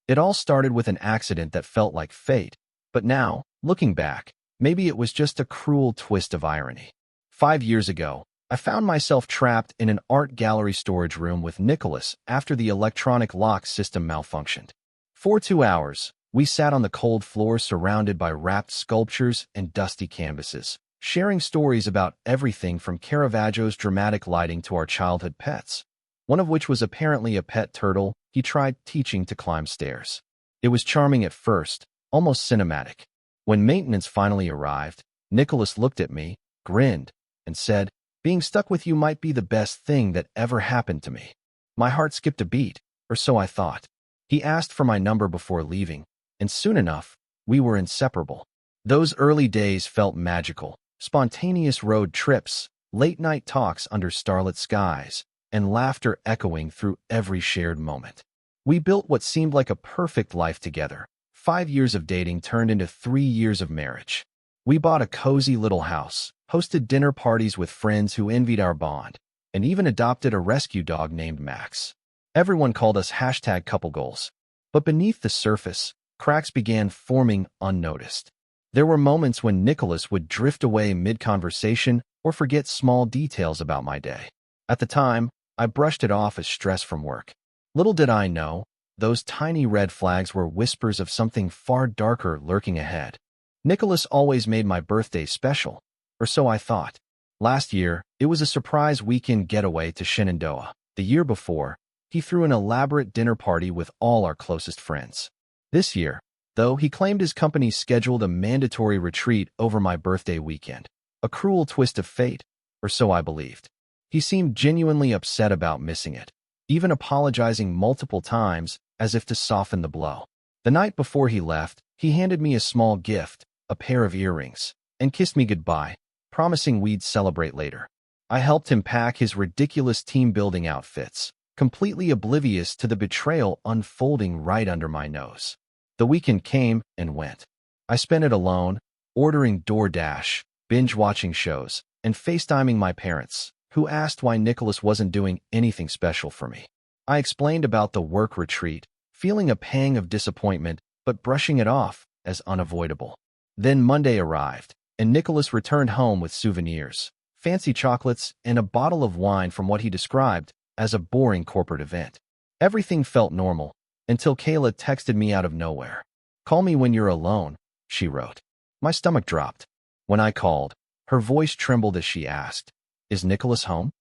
It all started with an accident that felt like fate, but now, looking back, maybe it was just a cruel twist of irony. 5 years ago, I found myself trapped in an art gallery storage room with Nicholas after the electronic lock system malfunctioned. For 2 hours, we sat on the cold floor surrounded by wrapped sculptures and dusty canvases, sharing stories about everything from Caravaggio's dramatic lighting to our childhood pets. One of which was apparently a pet turtle he tried teaching to climb stairs. It was charming at first, almost cinematic. When maintenance finally arrived, Nicholas looked at me, grinned, and said, "Being stuck with you might be the best thing that ever happened to me." My heart skipped a beat, or so I thought. He asked for my number before leaving, and soon enough, we were inseparable. Those early days felt magical. Spontaneous road trips, late-night talks under starlit skies, and laughter echoing through every shared moment. We built what seemed like a perfect life together. 5 years of dating turned into 3 years of marriage. We bought a cozy little house, hosted dinner parties with friends who envied our bond, and even adopted a rescue dog named Max. Everyone called us #couplegoals. But beneath the surface, cracks began forming unnoticed. There were moments when Nicholas would drift away mid-conversation or forget small details about my day. At the time, I brushed it off as stress from work. Little did I know, those tiny red flags were whispers of something far darker lurking ahead. Nicholas always made my birthday special, or so I thought. Last year, it was a surprise weekend getaway to Shenandoah. The year before, he threw an elaborate dinner party with all our closest friends. This year, though, he claimed his company scheduled a mandatory retreat over my birthday weekend. A cruel twist of fate, or so I believed. He seemed genuinely upset about missing it, even apologizing multiple times as if to soften the blow. The night before he left, he handed me a small gift, a pair of earrings, and kissed me goodbye, promising we'd celebrate later. I helped him pack his ridiculous team-building outfits, completely oblivious to the betrayal unfolding right under my nose. The weekend came and went. I spent it alone, ordering DoorDash, binge-watching shows, and FaceTiming my parents, who asked why Nicholas wasn't doing anything special for me. I explained about the work retreat, feeling a pang of disappointment, but brushing it off as unavoidable. Then Monday arrived, and Nicholas returned home with souvenirs, fancy chocolates, and a bottle of wine from what he described as a boring corporate event. Everything felt normal, until Kayla texted me out of nowhere. "Call me when you're alone," she wrote. My stomach dropped. When I called, her voice trembled as she asked, "Is Nicholas home?"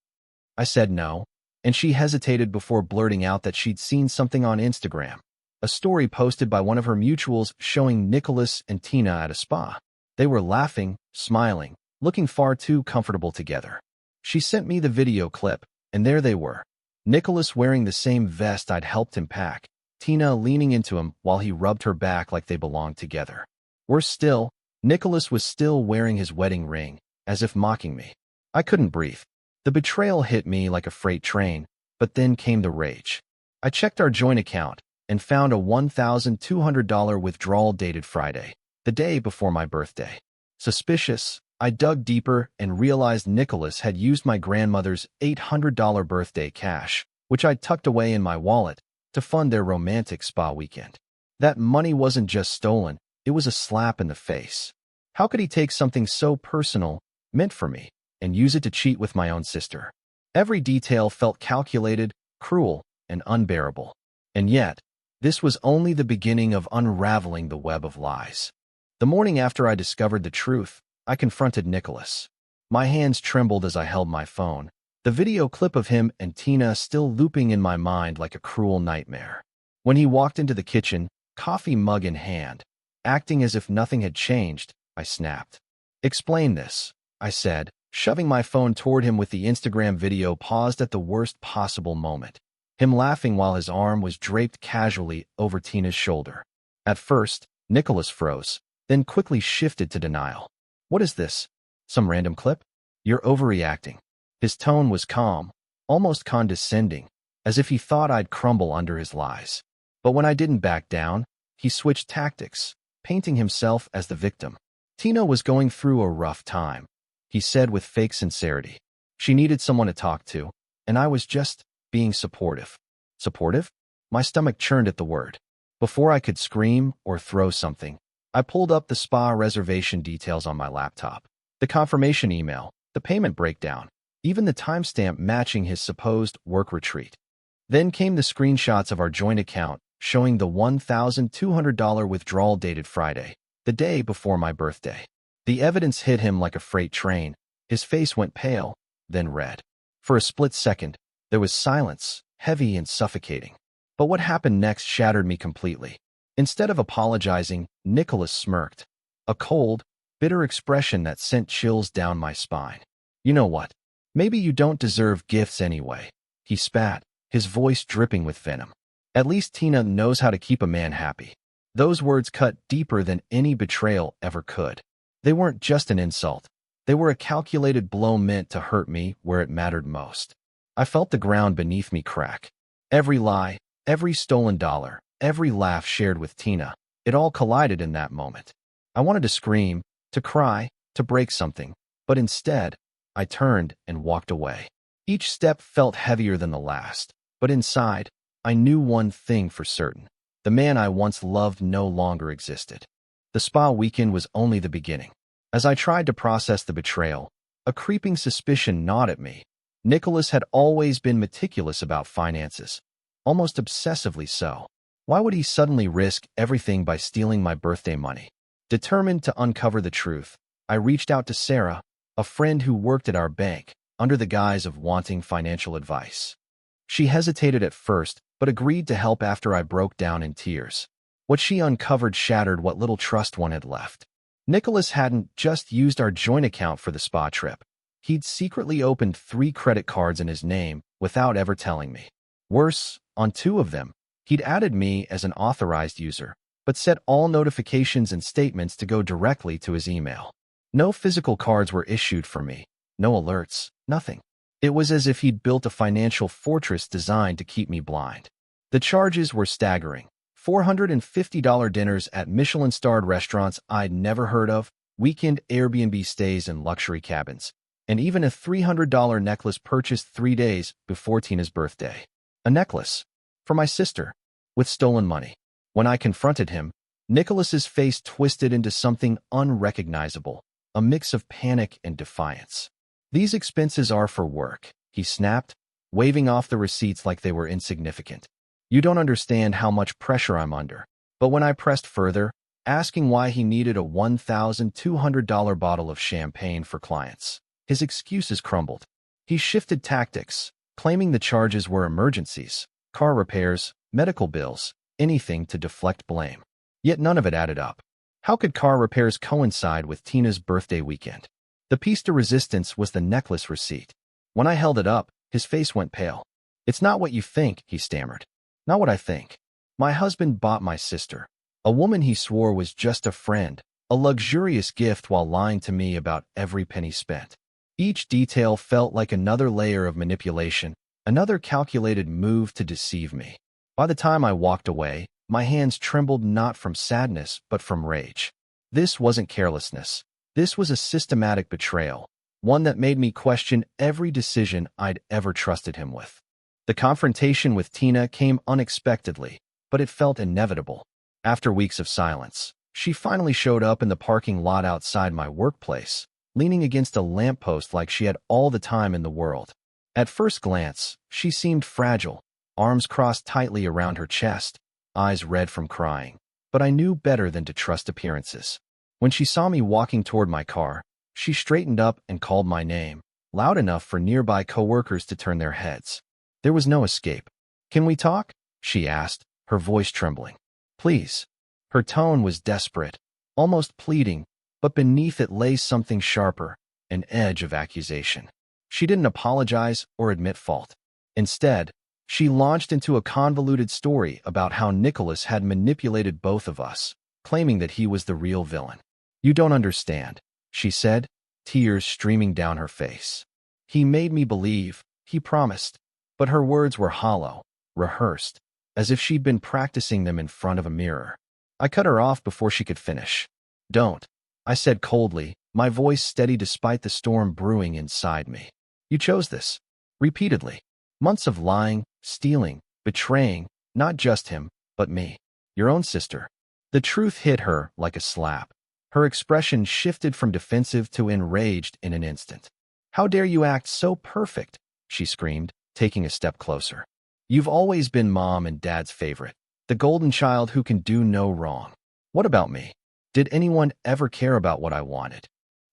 I said no, and she hesitated before blurting out that she'd seen something on Instagram, a story posted by one of her mutuals showing Nicholas and Tina at a spa. They were laughing, smiling, looking far too comfortable together. She sent me the video clip, and there they were. Nicholas wearing the same vest I'd helped him pack, Tina leaning into him while he rubbed her back like they belonged together. Worse still, Nicholas was still wearing his wedding ring, as if mocking me. I couldn't breathe. The betrayal hit me like a freight train, but then came the rage. I checked our joint account and found a $1,200 withdrawal dated Friday, the day before my birthday. Suspicious, I dug deeper and realized Nicholas had used my grandmother's $800 birthday cash, which I'd tucked away in my wallet, to fund their romantic spa weekend. That money wasn't just stolen, it was a slap in the face. How could he take something so personal, meant for me, and use it to cheat with my own sister? Every detail felt calculated, cruel, and unbearable. And yet, this was only the beginning of unraveling the web of lies. The morning after I discovered the truth, I confronted Nicholas. My hands trembled as I held my phone, the video clip of him and Tina still looping in my mind like a cruel nightmare. When he walked into the kitchen, coffee mug in hand, acting as if nothing had changed, I snapped. "Explain this," I said, shoving my phone toward him with the Instagram video paused at the worst possible moment. Him laughing while his arm was draped casually over Tina's shoulder. At first, Nicholas froze, then quickly shifted to denial. "What is this? Some random clip? You're overreacting." His tone was calm, almost condescending, as if he thought I'd crumble under his lies. But when I didn't back down, he switched tactics, painting himself as the victim. Tina was going through a rough time, he said with fake sincerity. She needed someone to talk to, and I was just being supportive. Supportive? My stomach churned at the word. Before I could scream or throw something, I pulled up the spa reservation details on my laptop. The confirmation email, the payment breakdown, even the timestamp matching his supposed work retreat. Then came the screenshots of our joint account showing the $1,200 withdrawal dated Friday, the day before my birthday. The evidence hit him like a freight train. His face went pale, then red. For a split second, there was silence, heavy and suffocating. But what happened next shattered me completely. Instead of apologizing, Nicholas smirked. A cold, bitter expression that sent chills down my spine. You know what? Maybe you don't deserve gifts anyway. He spat, his voice dripping with venom. At least Tina knows how to keep a man happy. Those words cut deeper than any betrayal ever could. They weren't just an insult. They were a calculated blow meant to hurt me where it mattered most. I felt the ground beneath me crack. Every lie, every stolen dollar, every laugh shared with Tina, it all collided in that moment. I wanted to scream, to cry, to break something, but instead, I turned and walked away. Each step felt heavier than the last, but inside, I knew one thing for certain. The man I once loved no longer existed. The spa weekend was only the beginning. As I tried to process the betrayal, a creeping suspicion gnawed at me. Nicholas had always been meticulous about finances, almost obsessively so. Why would he suddenly risk everything by stealing my birthday money? Determined to uncover the truth, I reached out to Sarah, a friend who worked at our bank, under the guise of wanting financial advice. She hesitated at first, but agreed to help after I broke down in tears. What she uncovered shattered what little trust one had left. Nicholas hadn't just used our joint account for the spa trip. He'd secretly opened 3 credit cards in his name without ever telling me. Worse, on 2 of them, he'd added me as an authorized user, but set all notifications and statements to go directly to his email. No physical cards were issued for me, no alerts, nothing. It was as if he'd built a financial fortress designed to keep me blind. The charges were staggering. $450 dinners at Michelin-starred restaurants I'd never heard of, weekend Airbnb stays in luxury cabins, and even a $300 necklace purchased 3 days before Tina's birthday. A necklace. For my sister. With stolen money. When I confronted him, Nicholas's face twisted into something unrecognizable, a mix of panic and defiance. These expenses are for work, he snapped, waving off the receipts like they were insignificant. You don't understand how much pressure I'm under. But when I pressed further, asking why he needed a $1,200 bottle of champagne for clients, his excuses crumbled. He shifted tactics, claiming the charges were emergencies, car repairs, medical bills, anything to deflect blame. Yet none of it added up. How could car repairs coincide with Tina's birthday weekend? The piece de resistance was the necklace receipt. When I held it up, his face went pale. It's not what you think, he stammered. Not what I think. My husband bought my sister, a woman he swore was just a friend, a luxurious gift while lying to me about every penny spent. Each detail felt like another layer of manipulation, another calculated move to deceive me. By the time I walked away, my hands trembled not from sadness but from rage. This wasn't carelessness. This was a systematic betrayal, one that made me question every decision I'd ever trusted him with. The confrontation with Tina came unexpectedly, but it felt inevitable. After weeks of silence, she finally showed up in the parking lot outside my workplace, leaning against a lamppost like she had all the time in the world. At first glance, she seemed fragile, arms crossed tightly around her chest, eyes red from crying. But I knew better than to trust appearances. When she saw me walking toward my car, she straightened up and called my name, loud enough for nearby coworkers to turn their heads. There was no escape. "Can we talk?" she asked, her voice trembling. "Please." Her tone was desperate, almost pleading, but beneath it lay something sharper, an edge of accusation. She didn't apologize or admit fault. Instead, she launched into a convoluted story about how Nicholas had manipulated both of us, claiming that he was the real villain. "You don't understand," she said, tears streaming down her face. "He made me believe, he promised." But her words were hollow, rehearsed, as if she'd been practicing them in front of a mirror. I cut her off before she could finish. "Don't," I said coldly, my voice steady despite the storm brewing inside me. "You chose this." Repeatedly. Months of lying, stealing, betraying, not just him, but me. Your own sister. The truth hit her like a slap. Her expression shifted from defensive to enraged in an instant. How dare you act so perfect? She screamed, taking a step closer. You've always been Mom and Dad's favorite, the golden child who can do no wrong. What about me? Did anyone ever care about what I wanted?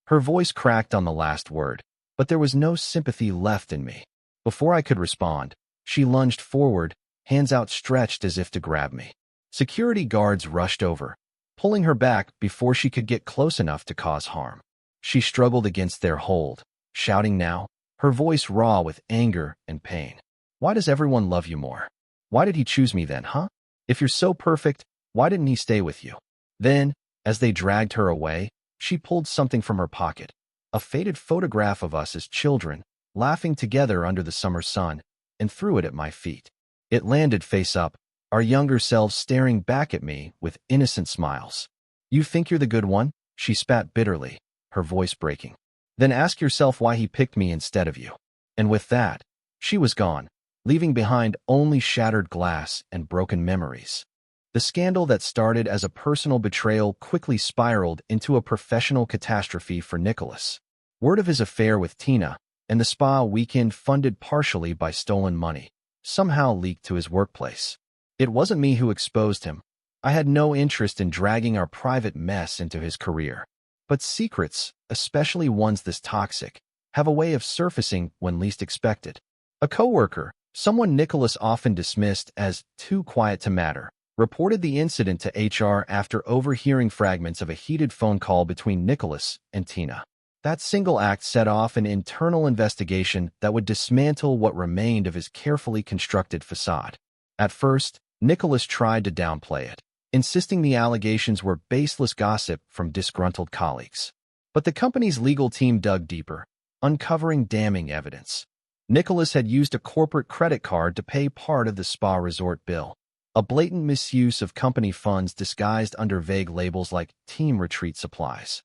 Her voice cracked on the last word, but there was no sympathy left in me. Before I could respond, she lunged forward, hands outstretched as if to grab me. Security guards rushed over, pulling her back before she could get close enough to cause harm. She struggled against their hold, shouting now, her voice raw with anger and pain. Why does everyone love you more? Why did he choose me then, huh? If you're so perfect, why didn't he stay with you? Then, as they dragged her away, she pulled something from her pocket, a faded photograph of us as children, laughing together under the summer sun, and threw it at my feet. It landed face up, our younger selves staring back at me with innocent smiles. You think you're the good one? She spat bitterly, her voice breaking. Then ask yourself why he picked me instead of you. And with that, she was gone, leaving behind only shattered glass and broken memories. The scandal that started as a personal betrayal quickly spiraled into a professional catastrophe for Nicholas. Word of his affair with Tina, and the spa weekend funded partially by stolen money, somehow leaked to his workplace. It wasn't me who exposed him. I had no interest in dragging our private mess into his career. But secrets, especially ones this toxic, have a way of surfacing when least expected. A coworker, someone Nicholas often dismissed as too quiet to matter, reported the incident to HR after overhearing fragments of a heated phone call between Nicholas and Tina. That single act set off an internal investigation that would dismantle what remained of his carefully constructed facade. At first, Nicholas tried to downplay it, insisting the allegations were baseless gossip from disgruntled colleagues. But the company's legal team dug deeper, uncovering damning evidence. Nicholas had used a corporate credit card to pay part of the spa resort bill, a blatant misuse of company funds disguised under vague labels like team retreat supplies.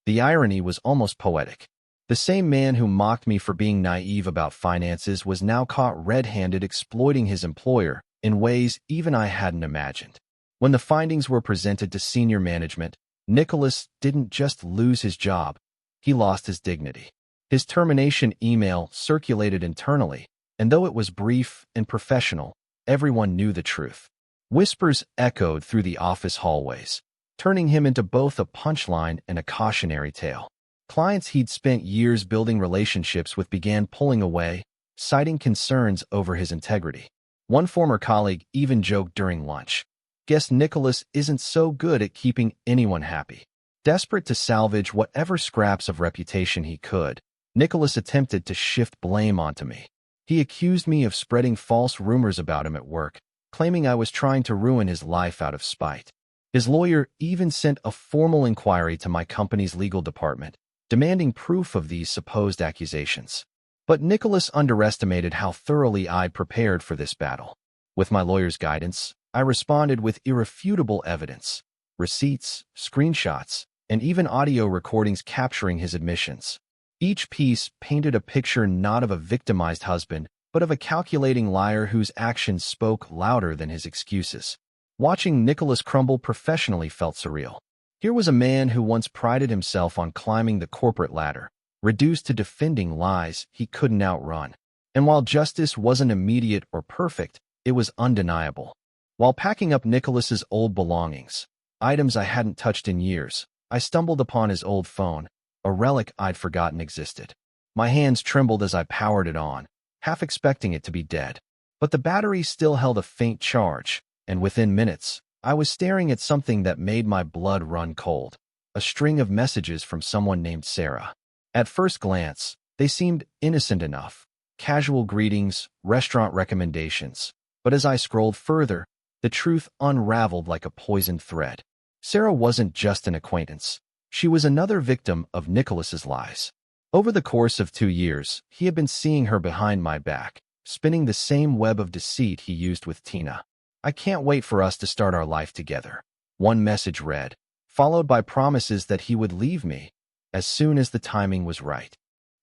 The irony was almost poetic. The same man who mocked me for being naive about finances was now caught red-handed exploiting his employer in ways even I hadn't imagined. When the findings were presented to senior management, Nicholas didn't just lose his job, he lost his dignity. His termination email circulated internally, and though it was brief and professional, everyone knew the truth. Whispers echoed through the office hallways, turning him into both a punchline and a cautionary tale. Clients he'd spent years building relationships with began pulling away, citing concerns over his integrity. One former colleague even joked during lunch, "Guess Nicholas isn't so good at keeping anyone happy." Desperate to salvage whatever scraps of reputation he could, Nicholas attempted to shift blame onto me. He accused me of spreading false rumors about him at work, claiming I was trying to ruin his life out of spite. His lawyer even sent a formal inquiry to my company's legal department, demanding proof of these supposed accusations. But Nicholas underestimated how thoroughly I'd prepared for this battle. With my lawyer's guidance, I responded with irrefutable evidence, receipts, screenshots, and even audio recordings capturing his admissions. Each piece painted a picture not of a victimized husband, but of a calculating liar whose actions spoke louder than his excuses. Watching Nicholas crumble professionally felt surreal. Here was a man who once prided himself on climbing the corporate ladder, reduced to defending lies he couldn't outrun. And while justice wasn't immediate or perfect, it was undeniable. While packing up Nicholas's old belongings, items I hadn't touched in years, I stumbled upon his old phone, a relic I'd forgotten existed. My hands trembled as I powered it on, half expecting it to be dead. But the battery still held a faint charge, and within minutes, I was staring at something that made my blood run cold. A string of messages from someone named Sarah. At first glance, they seemed innocent enough. Casual greetings, restaurant recommendations. But as I scrolled further, the truth unraveled like a poisoned thread. Sarah wasn't just an acquaintance. She was another victim of Nicholas's lies. Over the course of 2 years, he had been seeing her behind my back, spinning the same web of deceit he used with Tina. "I can't wait for us to start our life together," one message read, followed by promises that he would leave me as soon as the timing was right.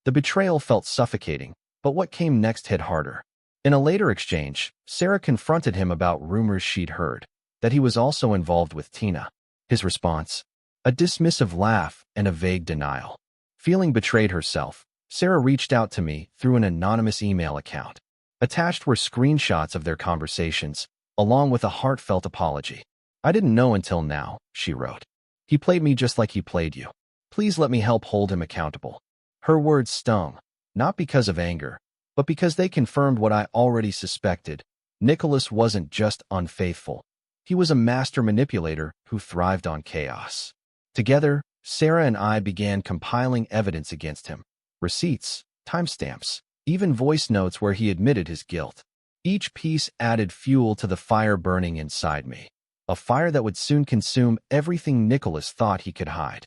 The betrayal felt suffocating, but what came next hit harder. In a later exchange, Sarah confronted him about rumors she'd heard. that he was also involved with Tina. His response? A dismissive laugh and a vague denial. Feeling betrayed herself, Sarah reached out to me through an anonymous email account. Attached were screenshots of their conversations, along with a heartfelt apology. I didn't know until now, she wrote. He played me just like he played you. Please let me help hold him accountable. Her words stung, not because of anger, but because they confirmed what I already suspected. Nicholas wasn't just unfaithful. He was a master manipulator who thrived on chaos. Together, Sarah and I began compiling evidence against him. Receipts, timestamps, even voice notes where he admitted his guilt. Each piece added fuel to the fire burning inside me. A fire that would soon consume everything Nicholas thought he could hide.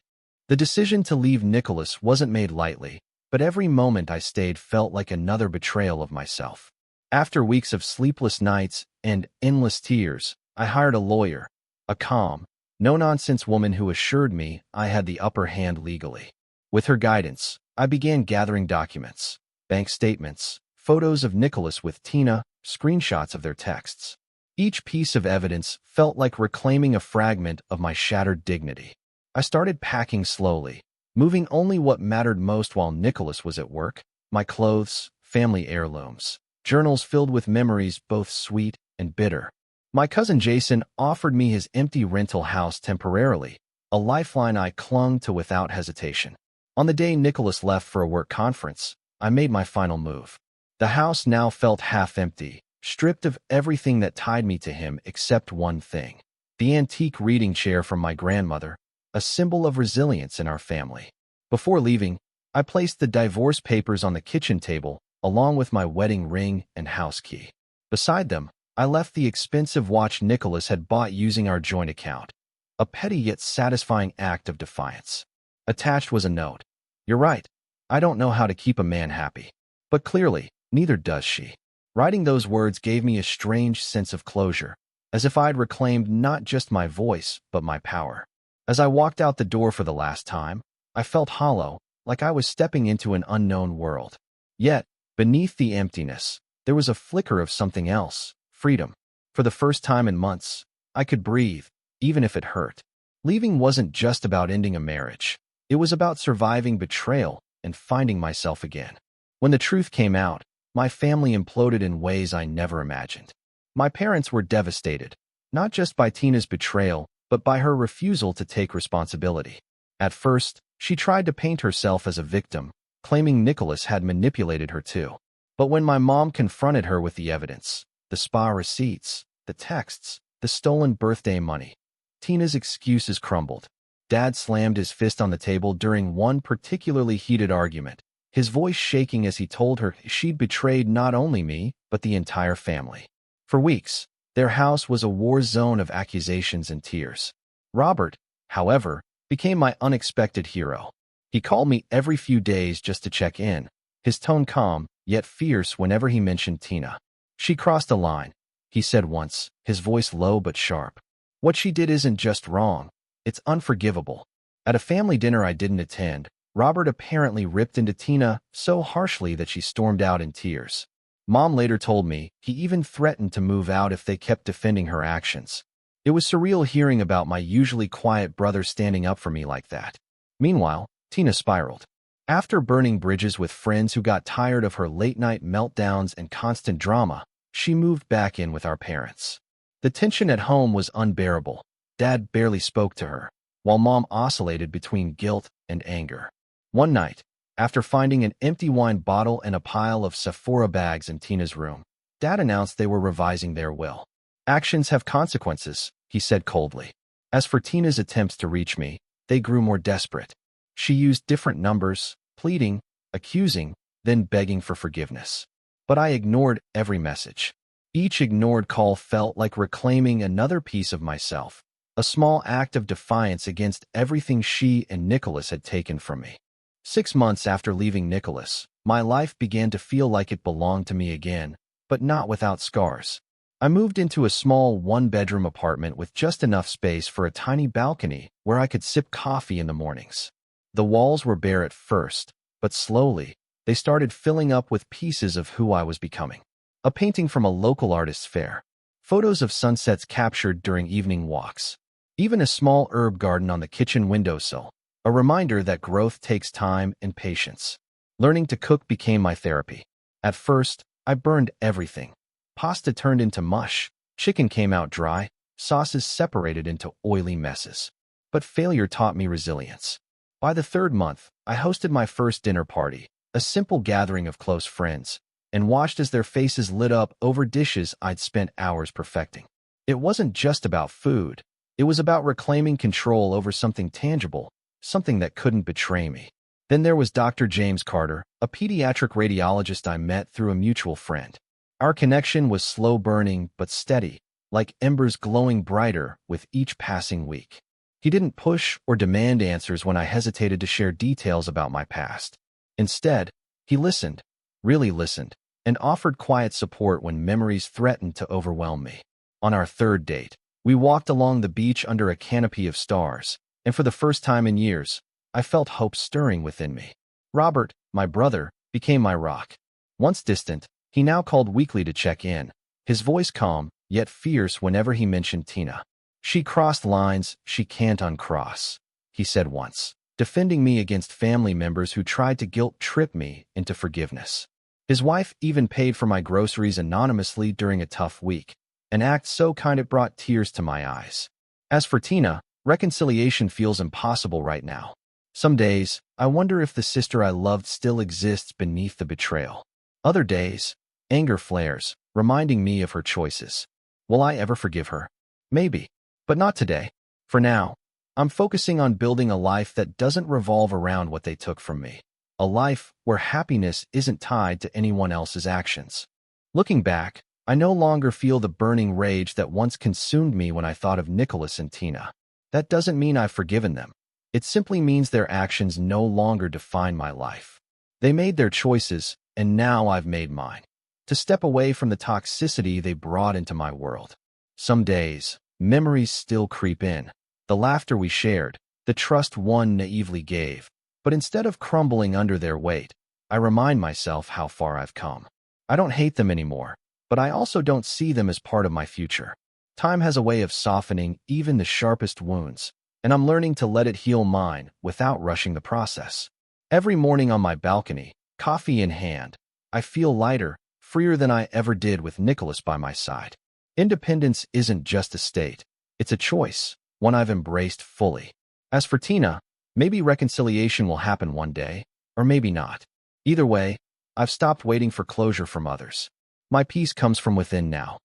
The decision to leave Nicholas wasn't made lightly, but every moment I stayed felt like another betrayal of myself. After weeks of sleepless nights and endless tears, I hired a lawyer, a calm, no-nonsense woman who assured me I had the upper hand legally. With her guidance, I began gathering documents, bank statements, photos of Nicholas with Tina, screenshots of their texts. Each piece of evidence felt like reclaiming a fragment of my shattered dignity. I started packing slowly, moving only what mattered most while Nicholas was at work: my clothes, family heirlooms, journals filled with memories both sweet and bitter. My cousin Jason offered me his empty rental house temporarily, a lifeline I clung to without hesitation. On the day Nicholas left for a work conference, I made my final move. The house now felt half empty, stripped of everything that tied me to him except one thing: the antique reading chair from my grandmother, a symbol of resilience in our family. Before leaving, I placed the divorce papers on the kitchen table, along with my wedding ring and house key. Beside them, I left the expensive watch Nicholas had bought using our joint account, a petty yet satisfying act of defiance. Attached was a note. You're right. I don't know how to keep a man happy. But clearly, neither does she. Writing those words gave me a strange sense of closure, as if I'd reclaimed not just my voice, but my power. As I walked out the door for the last time, I felt hollow, like I was stepping into an unknown world. Yet, beneath the emptiness, there was a flicker of something else: freedom. For the first time in months, I could breathe, even if it hurt. Leaving wasn't just about ending a marriage. It was about surviving betrayal and finding myself again. When the truth came out, my family imploded in ways I never imagined. My parents were devastated, not just by Tina's betrayal, but by her refusal to take responsibility. At first, she tried to paint herself as a victim, claiming Nicholas had manipulated her too. But when my mom confronted her with the evidence, the spa receipts, the texts, the stolen birthday money, Tina's excuses crumbled. Dad slammed his fist on the table during one particularly heated argument, his voice shaking as he told her she'd betrayed not only me, but the entire family. For weeks, their house was a war zone of accusations and tears. Robert, however, became my unexpected hero. He called me every few days just to check in, his tone calm, yet fierce whenever he mentioned Tina. She crossed a line, he said once, his voice low but sharp. What she did isn't just wrong, it's unforgivable. At a family dinner I didn't attend, Robert apparently ripped into Tina so harshly that she stormed out in tears. Mom later told me he even threatened to move out if they kept defending her actions. It was surreal hearing about my usually quiet brother standing up for me like that. Meanwhile, Tina spiraled. After burning bridges with friends who got tired of her late-night meltdowns and constant drama, she moved back in with our parents. The tension at home was unbearable. Dad barely spoke to her, while Mom oscillated between guilt and anger. One night, after finding an empty wine bottle and a pile of Sephora bags in Tina's room, Dad announced they were revising their will. Actions have consequences, he said coldly. As for Tina's attempts to reach me, they grew more desperate. She used different numbers, pleading, accusing, then begging for forgiveness. But I ignored every message. Each ignored call felt like reclaiming another piece of myself, a small act of defiance against everything she and Nicholas had taken from me. 6 months after leaving Nicholas, my life began to feel like it belonged to me again, but not without scars. I moved into a small one-bedroom apartment with just enough space for a tiny balcony where I could sip coffee in the mornings. The walls were bare at first, but slowly, they started filling up with pieces of who I was becoming. A painting from a local artist's fair, photos of sunsets captured during evening walks, even a small herb garden on the kitchen windowsill, a reminder that growth takes time and patience. Learning to cook became my therapy. At first, I burned everything. Pasta turned into mush, chicken came out dry, sauces separated into oily messes. But failure taught me resilience. By the third month, I hosted my first dinner party, a simple gathering of close friends, and watched as their faces lit up over dishes I'd spent hours perfecting. It wasn't just about food. It was about reclaiming control over something tangible, something that couldn't betray me. Then there was Dr. James Carter, a pediatric radiologist I met through a mutual friend. Our connection was slow burning but steady, like embers glowing brighter with each passing week. He didn't push or demand answers when I hesitated to share details about my past. Instead, he listened, really listened, and offered quiet support when memories threatened to overwhelm me. On our third date, we walked along the beach under a canopy of stars, and for the first time in years, I felt hope stirring within me. Robert, my brother, became my rock. Once distant, he now called weekly to check in, his voice calm, yet fierce whenever he mentioned Tina. "She crossed lines she can't uncross," he said once, defending me against family members who tried to guilt-trip me into forgiveness. His wife even paid for my groceries anonymously during a tough week, an act so kind it brought tears to my eyes. As for Tina, reconciliation feels impossible right now. Some days, I wonder if the sister I loved still exists beneath the betrayal. Other days, anger flares, reminding me of her choices. Will I ever forgive her? Maybe, but not today. For now, I'm focusing on building a life that doesn't revolve around what they took from me. A life where happiness isn't tied to anyone else's actions. Looking back, I no longer feel the burning rage that once consumed me when I thought of Nicholas and Tina. That doesn't mean I've forgiven them. It simply means their actions no longer define my life. They made their choices, and now I've made mine. To step away from the toxicity they brought into my world. Some days, memories still creep in. The laughter we shared, the trust one naively gave. But instead of crumbling under their weight, I remind myself how far I've come. I don't hate them anymore, but I also don't see them as part of my future. Time has a way of softening even the sharpest wounds, and I'm learning to let it heal mine without rushing the process. Every morning on my balcony, coffee in hand, I feel lighter, freer than I ever did with Nicholas by my side. Independence isn't just a state, it's a choice, one I've embraced fully. As for Tina, maybe reconciliation will happen one day, or maybe not. Either way, I've stopped waiting for closure from others. My peace comes from within now.